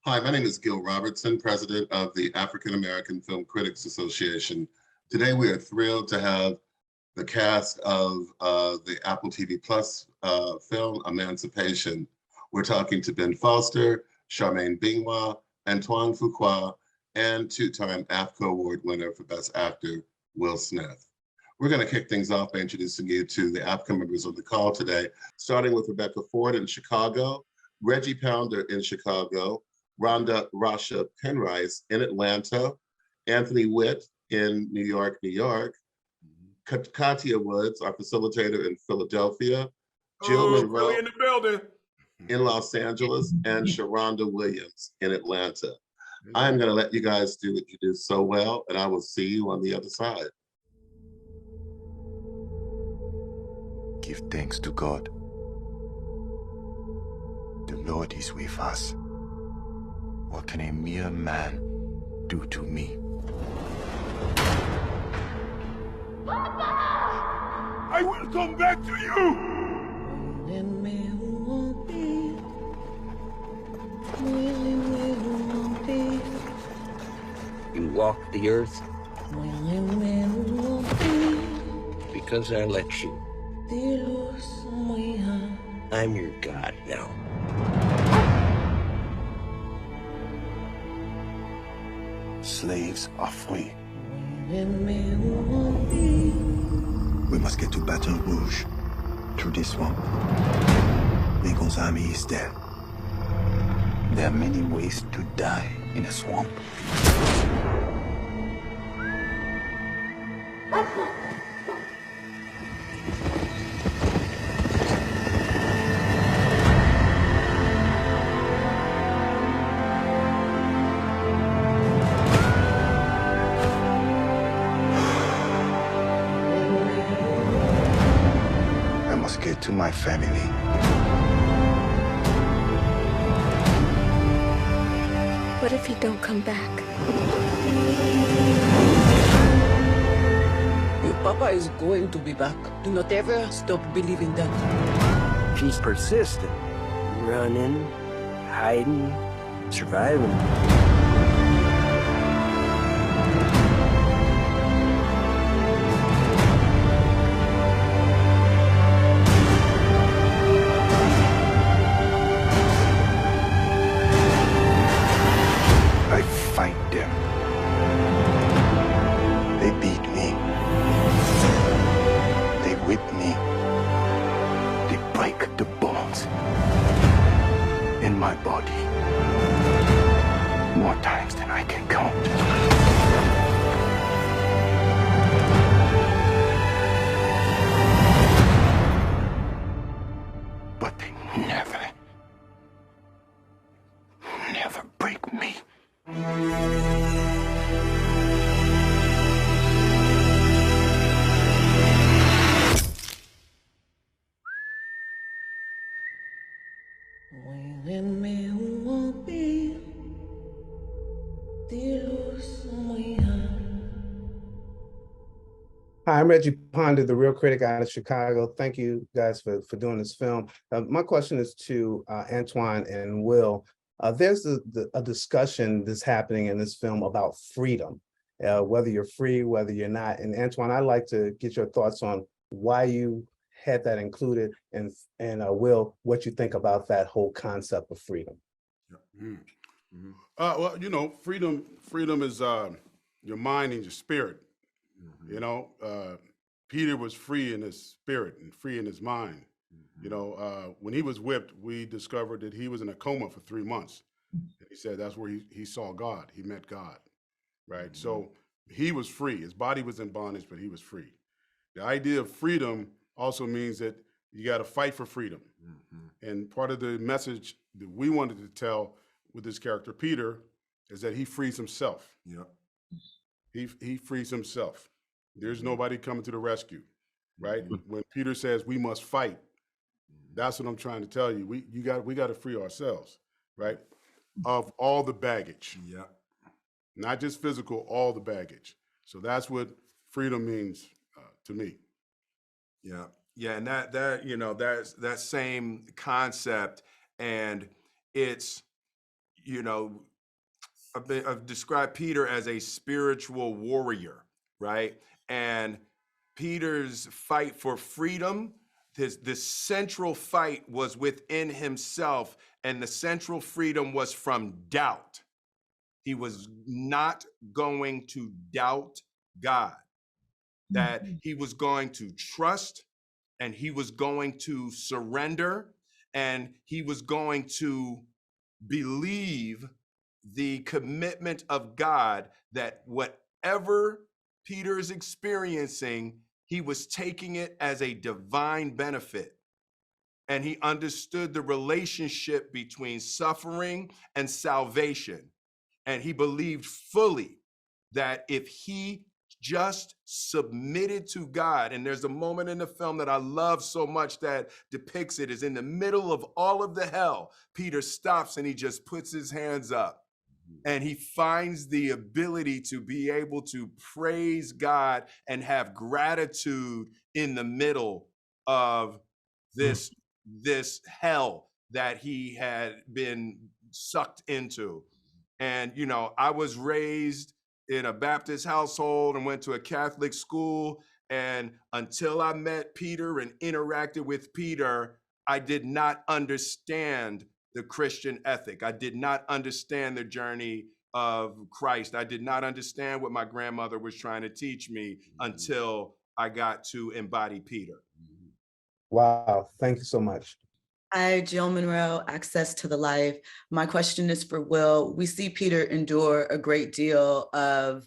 Hi, my name is Gil Robertson, president of the African American Film Critics Association. Today, we are thrilled to have the cast of the Apple TV Plus film Emancipation. We're talking to Ben Foster, Charmaine Bingwa, Antoine Fuqua, and two-time AAFCA Award winner for Best Actor, Will Smith. We're going to kick things off by introducing you to the AAFCA members on the call today, starting with Rebecca Ford in Chicago, Reggie Pounder in Chicago, Rhonda Rasha Penrice in Atlanta, Anthony Witt in New York, New York, Katia Woods, our facilitator in Philadelphia, Jill Oh, Monroe Philly in the building. in Los Angeles, and Sharonda Williams in Atlanta. I'm going to let you guys do what you do so well, and I will see you on the other side. Give thanks to God. The Lord is with us. What can a mere man do to me? I will come back to you! You walk the earth because I let you. I'm your God now. Slaves are free. We must get to Baton Rouge through this swamp. Lincoln's army is dead. There are many ways to die in a swamp. I must get to my family. What if he don't come back? Your papa is going to be back. Do not ever stop believing that. She's persistent. Running, hiding, surviving. I fight them. They beat me. They whip me. They break the bones in my body more times than I can count. But they never break me. Hi, I'm Reggie Ponder, the Real Critic out of Chicago. Thank you guys for doing this film. My question is to Antoine and Will. There's a discussion that's happening in this film about freedom, whether you're free, whether you're not. And Antoine, I'd like to get your thoughts on why you had that included, and Will, what you think about that whole concept of freedom. Well, you know, freedom is your mind and your spirit. You know, Peter was free in his spirit and free in his mind. You know, when he was whipped, we discovered that he was in a coma for 3 months. And he said that's where he saw God. He met God, right? So he was free. His body was in bondage, but he was free. The idea of freedom also means that you got to fight for freedom. And part of the message that we wanted to tell with this character, Peter, is that he frees himself. Yeah. He frees himself. There's nobody coming to the rescue, right? When Peter says we must fight, that's what I'm trying to tell you. We got to free ourselves, right? Of all the baggage. Yeah. Not just physical, all the baggage. So that's what freedom means to me. Yeah. Yeah. And that, you know, that's that same concept. And it's, you know, I've described Peter as a spiritual warrior, right? And Peter's fight for freedom, this central fight was within himself, and the central freedom was from doubt. He was not going to doubt God, that he was going to trust, and he was going to surrender, and he was going to believe the commitment of God, that whatever Peter is experiencing, he was taking it as a divine benefit. And he understood the relationship between suffering and salvation. And he believed fully that if he just submitted to God, and there's a moment in the film that I love so much that depicts it, is in the middle of all of the hell, Peter stops and he just puts his hands up. And he finds the ability to be able to praise God and have gratitude in the middle of this hell that he had been sucked into. And, you know, I was raised in a Baptist household and went to a Catholic school. And until I met Peter and interacted with Peter, I did not understand the Christian ethic. I did not understand the journey of Christ. I did not understand what my grandmother was trying to teach me until I got to embody Peter. Wow, thank you so much. Hi, Jill Monroe, Access to the Life. My question is for Will. We see Peter endure a great deal of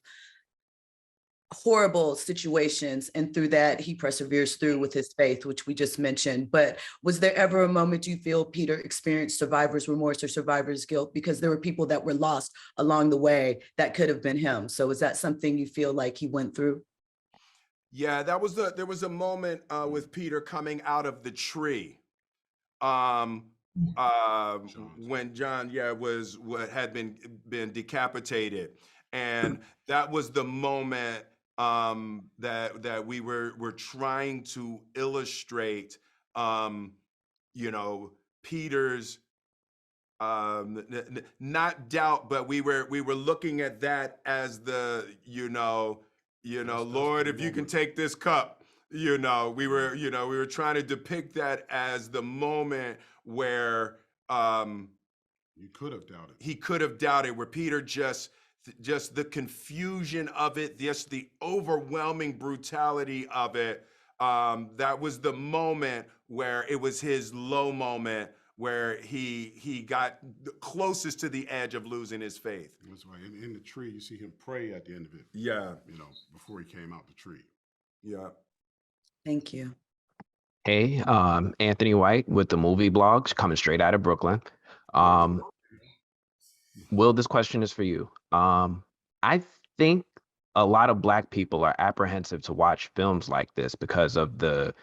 horrible situations, and through that he perseveres through with his faith, which we just mentioned. But was there ever a moment you feel Peter experienced survivor's remorse or survivor's guilt, because there were people that were lost along the way that could have been him? So is that something you feel like he went through? Yeah, there was a moment with Peter coming out of the tree. When John, was what had been decapitated, and that was the moment that we were trying to illustrate, you know, Peter's not doubt, but we were looking at that as the, that's Lord, if you can take this cup. We were trying to depict that as the moment where You could have doubted. he could have doubted, where Peter just the confusion of it, just the overwhelming brutality of it. That was the moment where it was his low moment, where he got closest to the edge of losing his faith. That's right. In the tree, you see him pray at the end of it. Yeah. Before he came out the tree. Yeah. Thank you. Hey, Anthony White with the movie blogs coming straight out of Brooklyn. Will, this question is for you. I think a lot of Black people are apprehensive to watch films like this because of the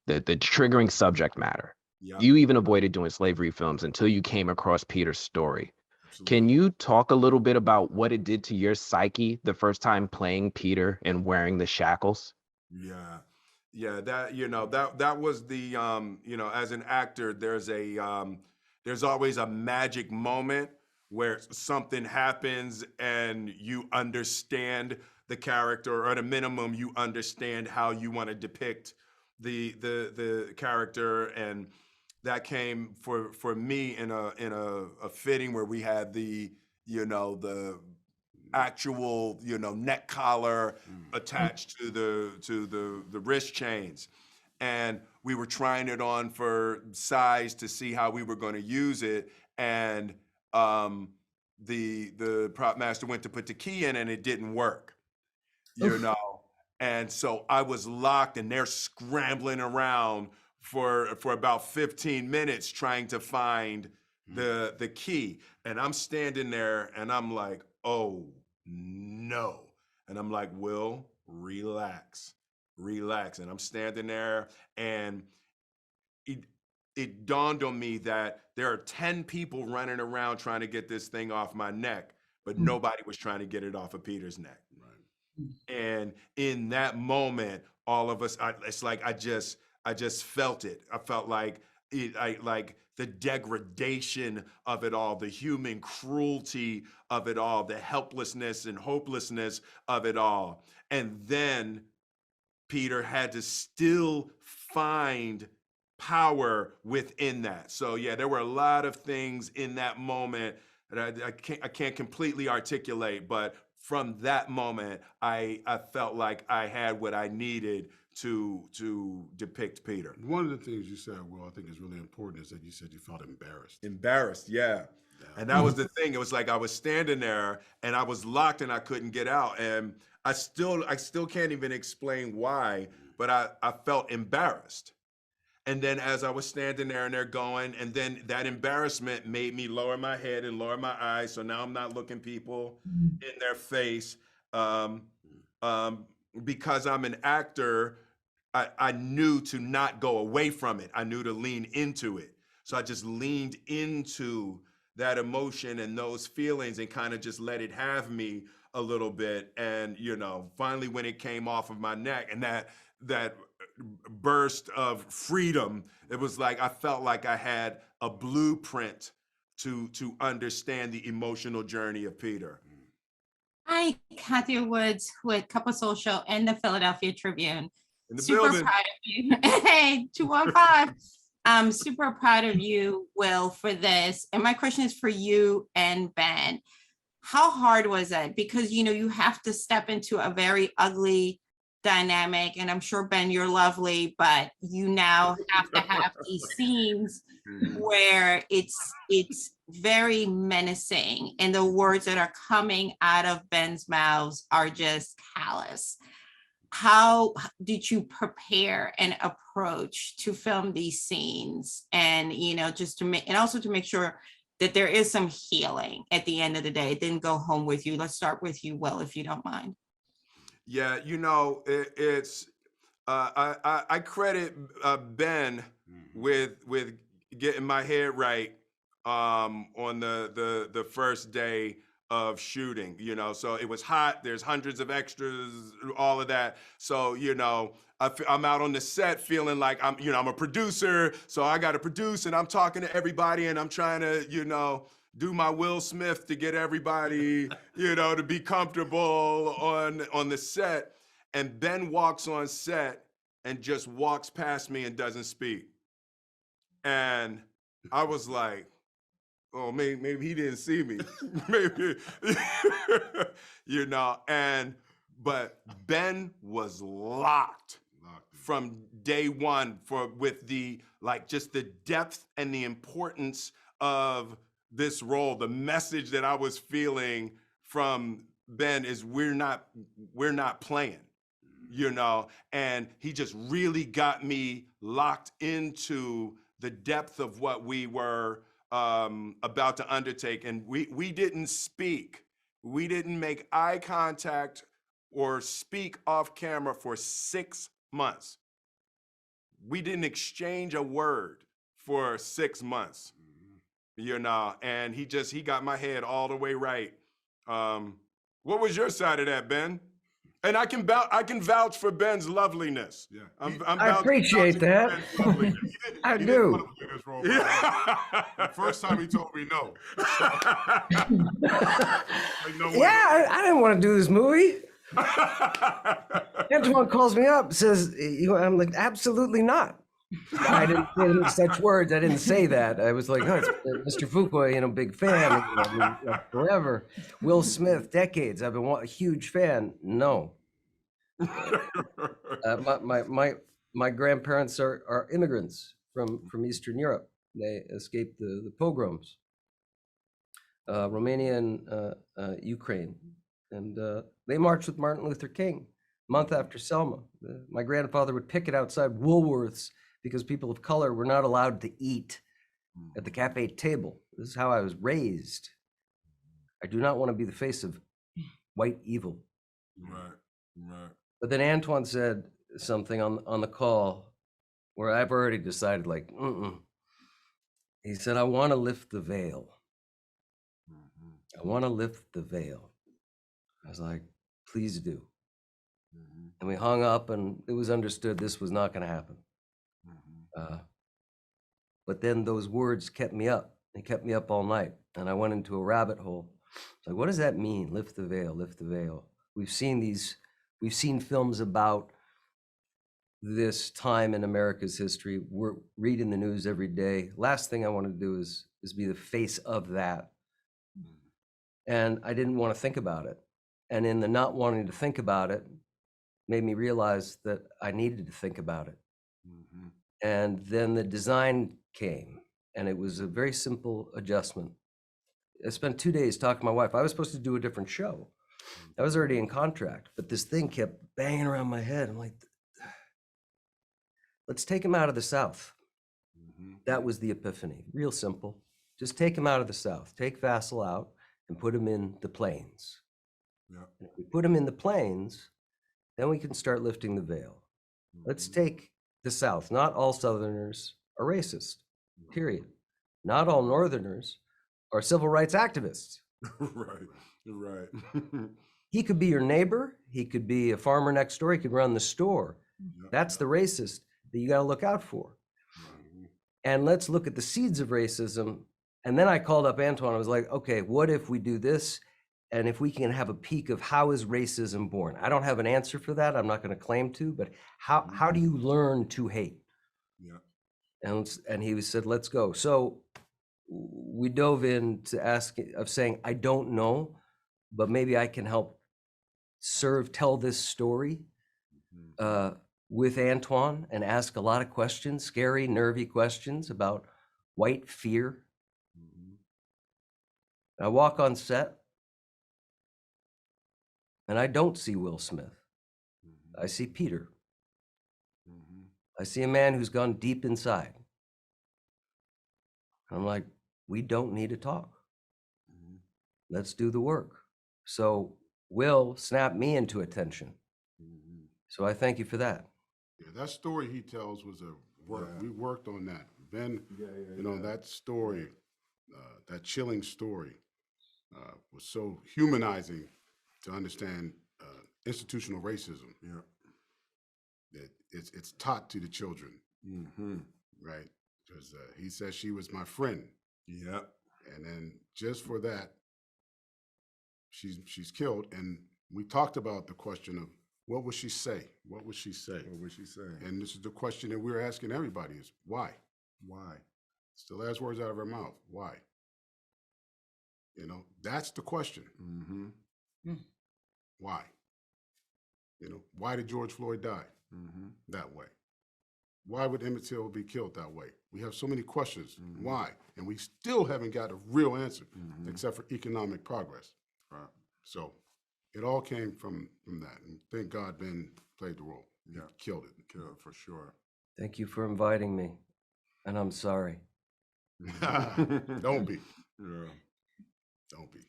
triggering subject matter. Yeah. You even avoided doing slavery films until you came across Peter's story. Absolutely. Can you talk a little bit about what it did to your psyche the first time playing Peter and wearing the shackles? Yeah. Yeah, that was the as an actor, there's always a magic moment where something happens and you understand the character, or at a minimum you understand how you want to depict the character. And that came for me in a fitting where we had the actual neck collar attached to the wrist chains, and we were trying it on for size to see how we were going to use it. And the prop master went to put the key in and it didn't work. And so I was locked, and they're scrambling around for about 15 minutes trying to find the key. And I'm standing there and I'm like, oh no. And I'm like, Will, relax. And I'm standing there, and it dawned on me that there are 10 people running around trying to get this thing off my neck, but nobody was trying to get it off of Peter's neck. Right. And in that moment, all of us, it's like I just felt it. I felt like like the degradation of it all, the human cruelty of it all, the helplessness and hopelessness of it all. And then Peter had to still find power within that. So yeah, there were a lot of things in that moment that I can't completely articulate, but from that moment, I felt like I had what I needed to depict Peter. One of the things you said, Will, I think is really important, is that you said you felt embarrassed. Embarrassed, yeah. And that was the thing. It was like I was standing there and I was locked and I couldn't get out. And I still can't even explain why, but I felt embarrassed. And then as I was standing there and they're going, and then that embarrassment made me lower my head and lower my eyes. So now I'm not looking people in their face. Because I'm an actor, I knew to not go away from it. I knew to lean into it. So I just leaned into that emotion and those feelings and kind of just let it have me a little bit. And, you know, finally when it came off of my neck and that burst of freedom, it was like I felt like I had a blueprint to understand the emotional journey of Peter. Hi, Kathy Woods with Couple Social and the Philadelphia Tribune. In the Super building. proud of you. Hey, 215. I'm super proud of you, Will, for this. And my question is for you and Ben. How hard was it? Because, you know, you have to step into a very ugly dynamic. And I'm sure, Ben, you're lovely, but you now have to have these scenes where it's very menacing and the words that are coming out of Ben's mouths are just callous. How did you prepare and approach to film these scenes? And, you know, just to make, and also to make sure that there is some healing at the end of the day. It didn't go home with you. Let's start with you, Will, if you don't mind. Yeah, you know, I credit Ben with getting my head right on the first day of shooting, you know. So it was hot, there's hundreds of extras, all of that. So, you know, I'm out on the set feeling like I'm a producer, so I got to produce and I'm talking to everybody and I'm trying to, you know, do my Will Smith to get everybody, you know, to be comfortable on the set. And Ben walks on set and just walks past me and doesn't speak. And I was like, oh, maybe he didn't see me. Maybe, you know, but Ben was locked from day one with the, like, just the depth and the importance of this role. The message that I was feeling from Ben is we're not playing, you know, and he just really got me locked into the depth of what we were about to undertake. And we didn't speak. We didn't make eye contact or speak off camera for 6 months. We didn't exchange a word for 6 months, you know, and he got my head all the way right. What was your side of that, Ben? And I can vouch for Ben's loveliness. Yeah, I appreciate that. I do. The first time he told me no. Like, no way. Yeah, I didn't want to do this movie. Antoine calls me up, says, I'm like, absolutely not. I didn't say any such words. I didn't say that. I was like, oh, it's Mr. Fuqua, you know, big fan, forever. Will Smith, decades. I've been a huge fan. No. My grandparents are immigrants from Eastern Europe. They escaped the pogroms, Romania and Ukraine, and they marched with Martin Luther King a month after Selma. My grandfather would picket outside Woolworths because people of color were not allowed to eat at the cafe table. This is how I was raised. I do not want to be the face of white evil. Right. But then Antoine said something on the call where I've already decided, like, He said, I want to lift the veil. I want to lift the veil. I was like, please do. And we hung up and it was understood this was not going to happen. But then those words kept me up. They kept me up all night. And I went into a rabbit hole. It's like, what does that mean? Lift the veil, lift the veil. We've seen films about this time in America's history. We're reading the news every day. Last thing I want to do is be the face of that. And I didn't want to think about it. And in the not wanting to think about it, made me realize that I needed to think about it. And then the design came, and it was a very simple adjustment. I spent 2 days talking to my wife. I was supposed to do a different show. I was already in contract, but this thing kept banging around my head. I'm like, let's take him out of the South. That was the epiphany. Real simple. Just take him out of the South. Take Vassal out and put him in the plains. And if we put him in the plains, then we can start lifting the veil. Let's take the South. Not all Southerners are racist, period. Not all Northerners are civil rights activists. Right. He could be your neighbor. He could be a farmer next door. He could run the store. That's the racist that you got to look out for. And let's look at the seeds of racism. And then I called up Antoine. I was like, okay, what if we do this? And if we can have a peek of how is racism born? I don't have an answer for that. I'm not going to claim to, but how do you learn to hate? And he said, let's go. So we dove into saying, I don't know, but maybe I can help tell this story with Antoine and ask a lot of questions, scary, nervy questions about white fear. I walk on set and I don't see Will Smith. I see Peter. I see a man who's gone deep inside. I'm like, we don't need to talk. Let's do the work. So Will snapped me into attention. So I thank you for that. Yeah, that story he tells was a work. We worked on that. Ben, that story, that chilling story was so humanizing to understand institutional racism. That it's taught to the children, right? Because he says she was my friend. And then just for that, she's killed. And we talked about the question of what would she say? What would she say? What would she say? And this is the question that we're asking everybody: is why? Why? It's the last words out of her mouth. Why? That's the question. Why? Why did George Floyd die that way? Why would Emmett Till be killed that way? We have so many questions. Why? And we still haven't got a real answer, except for economic progress. So it all came from that. And thank God Ben played the role. He killed it. Killed for sure. Thank you for inviting me. And I'm sorry. Don't be. Don't be.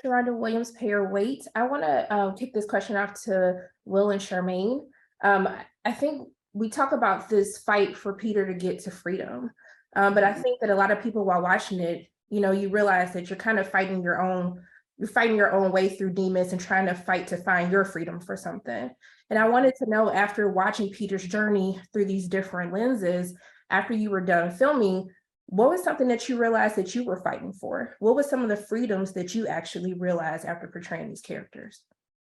Sharonda Williams, pay your weight. I want to kick this question off to Will and Charmaine. I think we talk about this fight for Peter to get to freedom, but I think that a lot of people while watching it, you realize that you're kind of fighting your own way through demons and trying to fight to find your freedom for something. And I wanted to know, after watching Peter's journey through these different lenses, after you were done filming, what was something that you realized that you were fighting for? What was some of the freedoms that you actually realized after portraying these characters?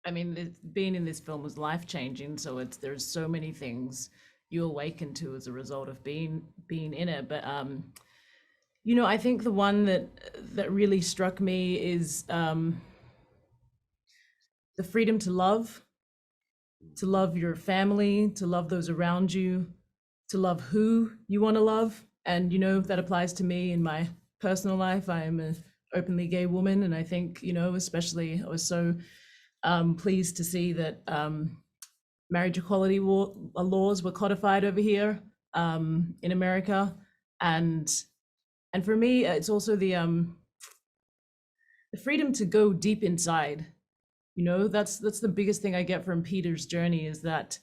I mean, being in this film was life-changing. So there's so many things you awaken to as a result of being in it. But I think the one that really struck me is the freedom to love your family, to love those around you, to love who you want to love. And, that applies to me in my personal life. I am an openly gay woman. And I think, especially I was so pleased to see that marriage equality laws were codified over here in America. And for me, it's also the freedom to go deep inside. That's the biggest thing I get from Peter's journey, is that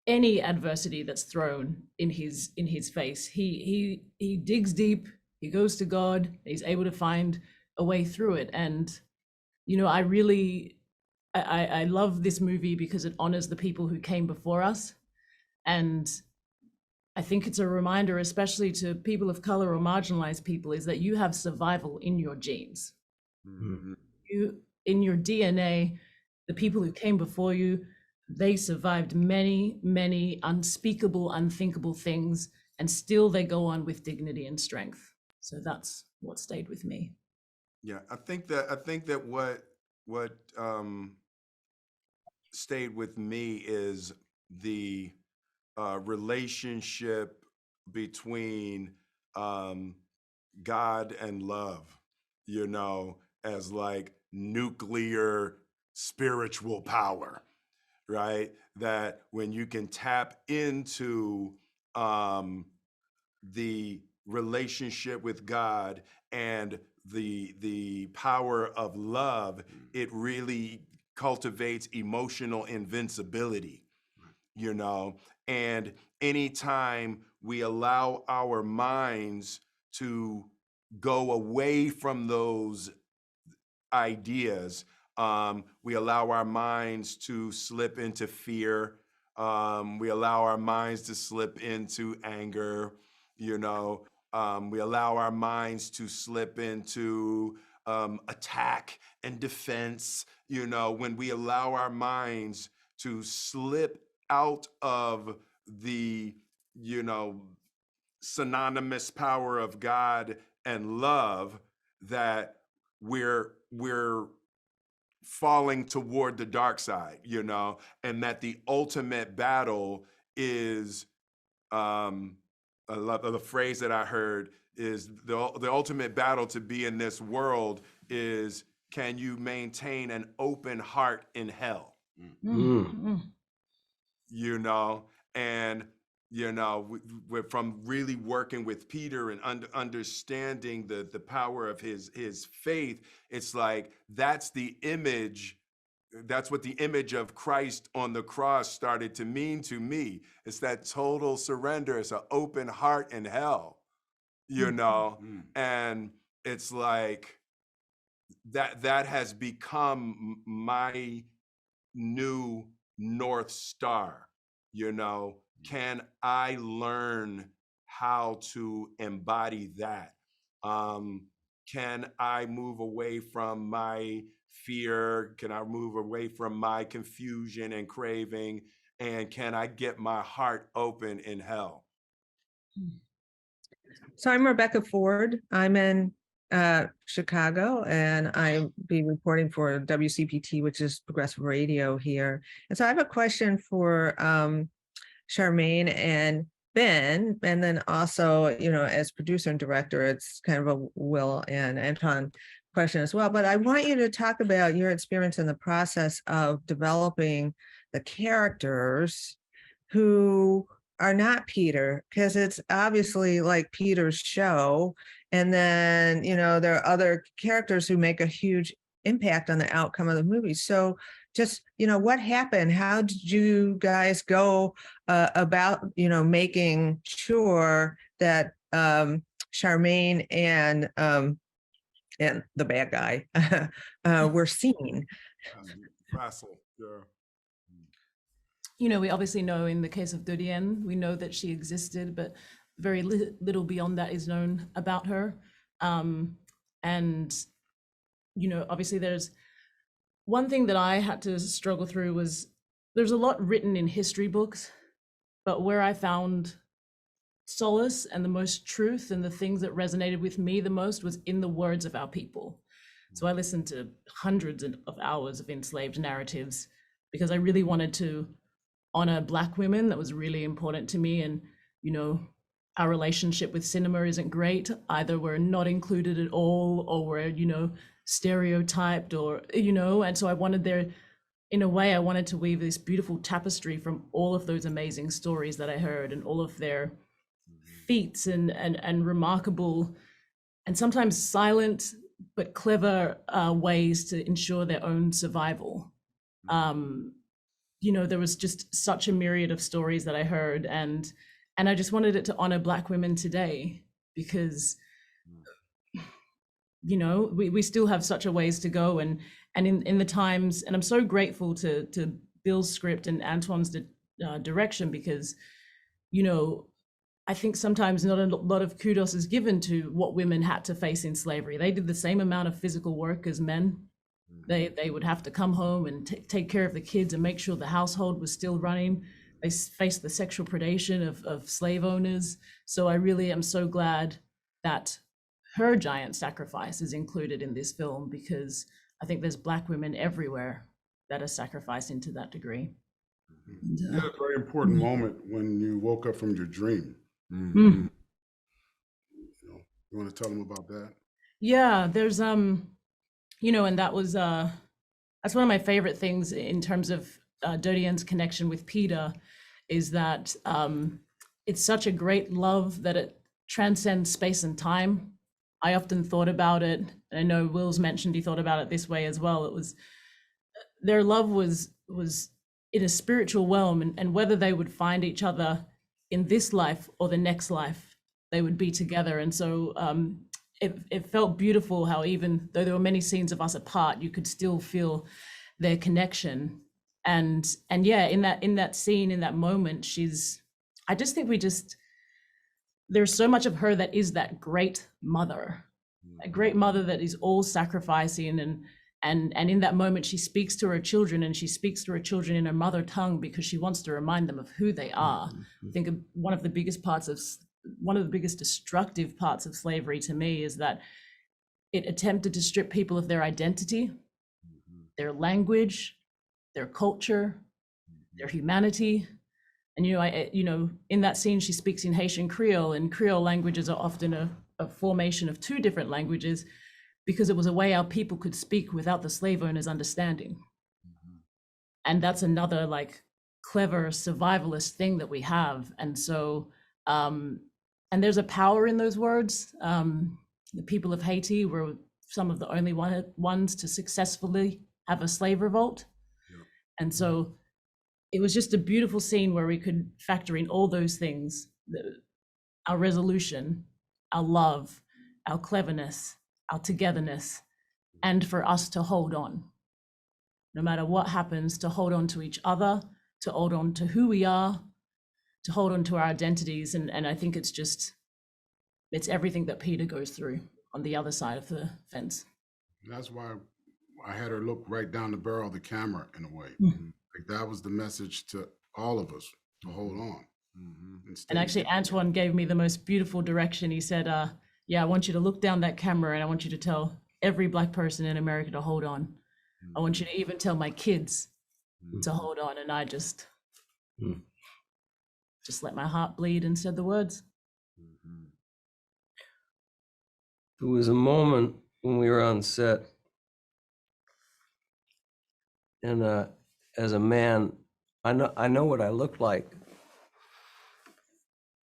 any adversity that's thrown in his face, he digs deep, he goes to God, he's able to find a way through it. And I love this movie because it honors the people who came before us, and I think it's a reminder, especially to people of color or marginalized people, is that you have survival in your genes. You, in your DNA, the people who came before you, they survived many, many unspeakable, unthinkable things, and still they go on with dignity and strength. So that's what stayed with me. Yeah, I think that what stayed with me is the relationship between God and love, you know, as like nuclear spiritual power, right? That when you can tap into the relationship with God and the power of love, it really cultivates emotional invincibility, you know. And anytime we allow our minds to go away from those ideas, we allow our minds to slip into fear. We allow our minds to slip into anger, you know. We allow our minds to slip into attack and defense, you know. When we allow our minds to slip out of the, you know, synonymous power of God and love, that we're falling toward the dark side, you know, and that the ultimate battle is I love the phrase that I heard is the ultimate battle to be in this world is, can you maintain an open heart in hell? You know, and you know, we're from really working with Peter and understanding the power of his faith. It's like that's the image. That's what the image of Christ on the cross started to mean to me. It's that total surrender. It's an open heart in hell, you know, and it's like that has become my new North Star, you know. Can I learn how to embody that? Can I move away from my fear? Can I move away from my confusion and craving? And can I get my heart open in hell? So I'm Rebecca Ford. I'm in Chicago, and I'll be reporting for WCPT, which is Progressive Radio here. And so I have a question for Charmaine and Ben, and then also, you know, as producer and director, it's kind of a Will and Anton question as well. But I want you to talk about your experience in the process of developing the characters who are not Peter, because it's obviously like Peter's show. And then, you know, there are other characters who make a huge impact on the outcome of the movie. So just, you know, what happened? How did you guys go about, you know, making sure that Charmaine and the bad guy were seen? Russell, yeah. You know, we obviously know in the case of Dodienne, we know that she existed, but very little beyond that is known about her. And, you know, obviously there's one thing that I had to struggle through was there's a lot written in history books, but where I found solace and the most truth and the things that resonated with me the most was in the words of our people. So I listened to hundreds of hours of enslaved narratives because I really wanted to honor Black women. That was really important to me. And, you know, our relationship with cinema isn't great. Either we're not included at all, or we're, you know, stereotyped, or, you know, and so I wanted there, in a way, I wanted to weave this beautiful tapestry from all of those amazing stories that I heard and all of their feats and remarkable and sometimes silent but clever ways to ensure their own survival. You know, there was just such a myriad of stories that I heard, and I just wanted it to honor Black women today, because, you know, we still have such a ways to go, and in the times, and I'm so grateful to Bill's script and Antoine's direction, because, you know, I think sometimes not a lot of kudos is given to what women had to face in slavery. They did the same amount of physical work as men. They would have to come home and take care of the kids and make sure the household was still running. They faced the sexual predation of slave owners. So I really am so glad that her giant sacrifice is included in this film, because I think there's Black women everywhere that are sacrificing to that degree. You had a very important moment when you woke up from your dream. Mm. You want to tell them about that? Yeah, there's and that was that's one of my favorite things in terms of Dodian's connection with Peter, is that it's such a great love that it transcends space and time. I often thought about it, and I know Will's mentioned he thought about it this way as well. It was their love was in a spiritual realm, and whether they would find each other in this life or the next life, they would be together. And so it felt beautiful how even though there were many scenes of us apart, you could still feel their connection. And yeah, in that scene, in that moment, I just think there's so much of her that is that great mother, a great mother that is all sacrificing, and in that moment she speaks to her children, and she speaks to her children in her mother tongue because she wants to remind them of who they are. I think one of the biggest destructive parts of slavery to me is that it attempted to strip people of their identity, their language, their culture, their humanity. And in that scene she speaks in Haitian Creole, and Creole languages are often a formation of two different languages, because it was a way our people could speak without the slave owners understanding. And that's another clever survivalist thing that we have. And so and there's a power in those words. The people of Haiti were some of the only ones to successfully have a slave revolt. And so it was just a beautiful scene where we could factor in all those things: our resolution, our love, our cleverness, our togetherness, and for us to hold on. No matter what happens, to hold on to each other, to hold on to who we are, to hold on to our identities. And I think it's everything that Peter goes through on the other side of the fence. That's why I had her look right down the barrel of the camera in a way. That was the message to all of us, to hold on. And actually, Antoine gave me the most beautiful direction. He said, I want you to look down that camera, and I want you to tell every Black person in America to hold on. I want you to even tell my kids to hold on. And I just let my heart bleed and said the words. There was a moment when we were on set, and as a man, I know what I look like.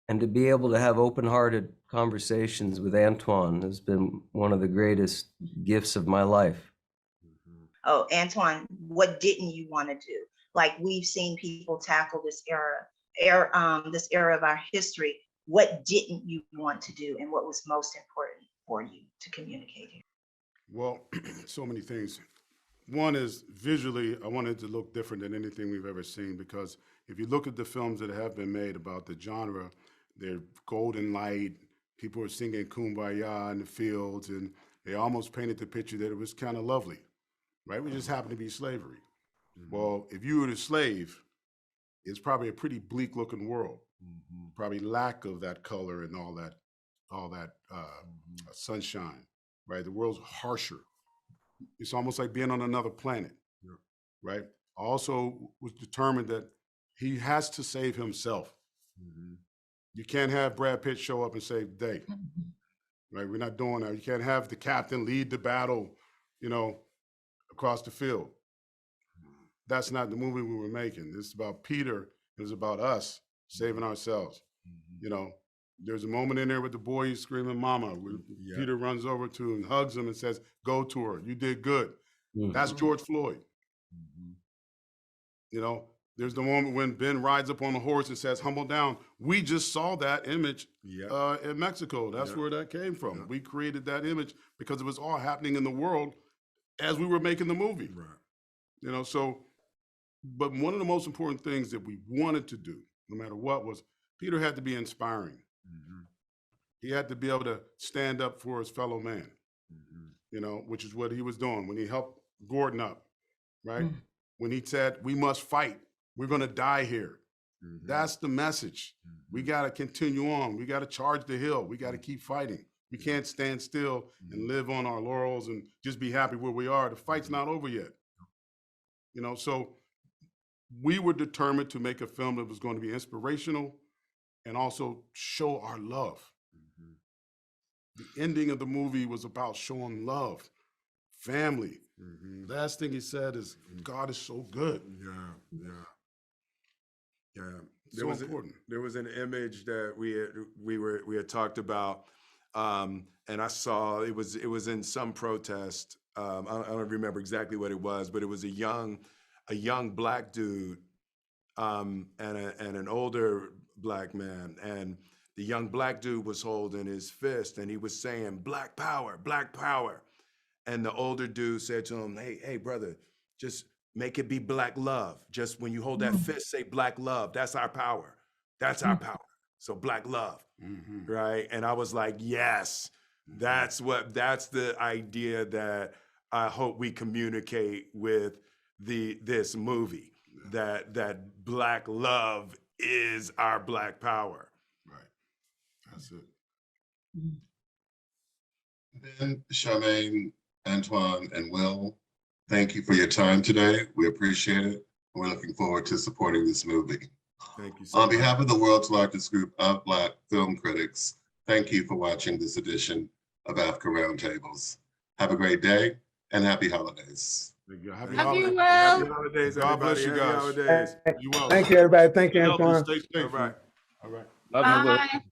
And to be able to have open-hearted conversations with Antoine has been one of the greatest gifts of my life. Oh, Antoine, what didn't you want to do? Like, we've seen people tackle this era of our history. What didn't you want to do, and what was most important for you to communicate here? Well, so many things. One is visually, I wanted to look different than anything we've ever seen, because if you look at the films that have been made about the genre, they're golden light, people are singing Kumbaya in the fields, and they almost painted the picture that it was kind of lovely, right? We just happened to be slavery. Well, if you were a slave, it's probably a pretty bleak looking world. Probably lack of that color and all that sunshine, right? The world's harsher. It's almost like being on another planet, right? Also was determined that he has to save himself. You can't have Brad Pitt show up and save the day, right? We're not doing that. You can't have the captain lead the battle, across the field. That's not the movie we were making. This is about Peter. It was about us saving ourselves. There's a moment in there with the boy screaming "Mama." Where Peter runs over to him and hugs him and says, "Go to her. You did good." That's George Floyd. There's the moment when Ben rides up on the horse and says, "Humble down." We just saw that image in Mexico. That's where that came from. We created that image because it was all happening in the world as we were making the movie. But one of the most important things that we wanted to do, no matter what, was Peter had to be inspiring. He had to be able to stand up for his fellow man, you know, which is what he was doing when he helped Gordon up, right? When he said, we must fight, we're gonna die here. That's the message. We gotta continue on. We gotta charge the hill. We gotta keep fighting. We can't stand still and live on our laurels and just be happy where we are. The fight's not over yet. You know, so we were determined to make a film that was going to be inspirational and also show our love. The ending of the movie was about showing love, family. Last thing he said is, God is so good. There was important. There was an image that we had talked about, and I saw it was in some protest. I don't remember exactly what it was, but it was a young black dude and an older black man, and the young black dude was holding his fist and he was saying, "Black power, black power." And the older dude said to him, hey, brother, just make it be black love. Just when you hold that fist, say black love. That's our power. That's our power. So black love, right? And I was like, yes, that's the idea that I hope we communicate with this movie, that black love is our black power. That's it. Ben, Charmaine, Antoine, and Will, thank you for your time today. We appreciate it. We're looking forward to supporting this movie. Thank you so On much. behalf of the world's largest group of Black film critics, thank you for watching this edition of AAFCA Roundtables. Have a great day and happy holidays. Happy Love you, holidays. Will. Happy holidays, God bless everybody. you Happy guys. holidays. You well. Thank you, everybody. Thank you, Stay healthy, Antoine. stay safe. All right. All right. Love you, Will. Bye.